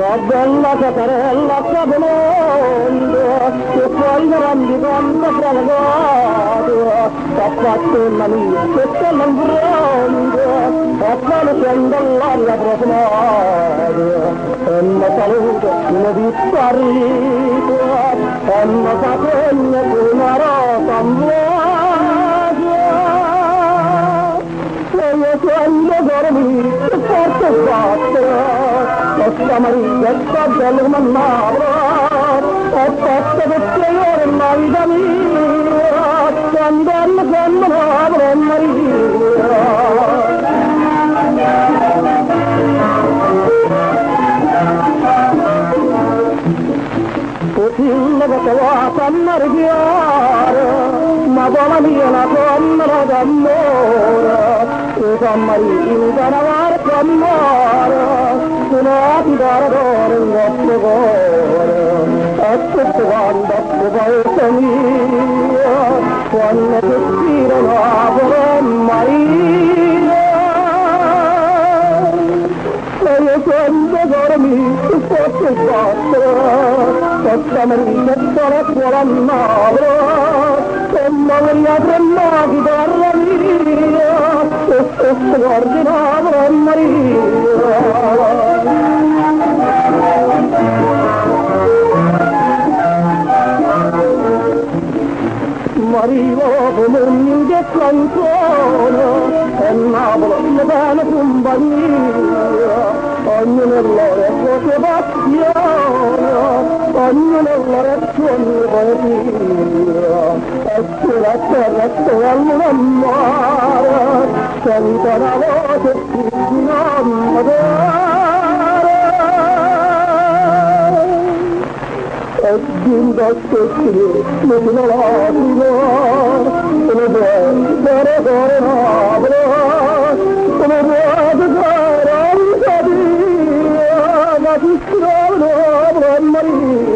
La bella catarella capomondo, che poi grandi quanto fregato, ha fatto una mia, che sta l'anfrondo, a quale scende l'aria profumata, e mi saluta, mi disparito, e mi fa segno di una rosa ambrata. E io quando dormi, che forte battere, questa Maria sta bella mannata, ho fatto tutte le ore nella vita mia, quando avrò Maria. Fotilla che te va a marchiare, ma con la mia una donna d'amore, e con Maria una barca amore, una ti dare d'oro in vostro cuore, e tutto quanto tu paese mio, quando ti spirano a cuore Maria. E io quando dormi, tu posso battere, questa Maria sarà quella nave, e Maria tremati per la mia, e stesso guardinava Maria. Marivo come un ninja canzone, e Napoli le bene compagnia, ognuno nell'orecchio sua passione, ognuno nell'orecchio ogni poesia, e sulla terra sto all'amore, sento una voce che si innamora. E giunto a sentire mi sono lacrime, come puoi dare cuore Napoli, come puoi dare a vita mia, ma ti scrivo Maria.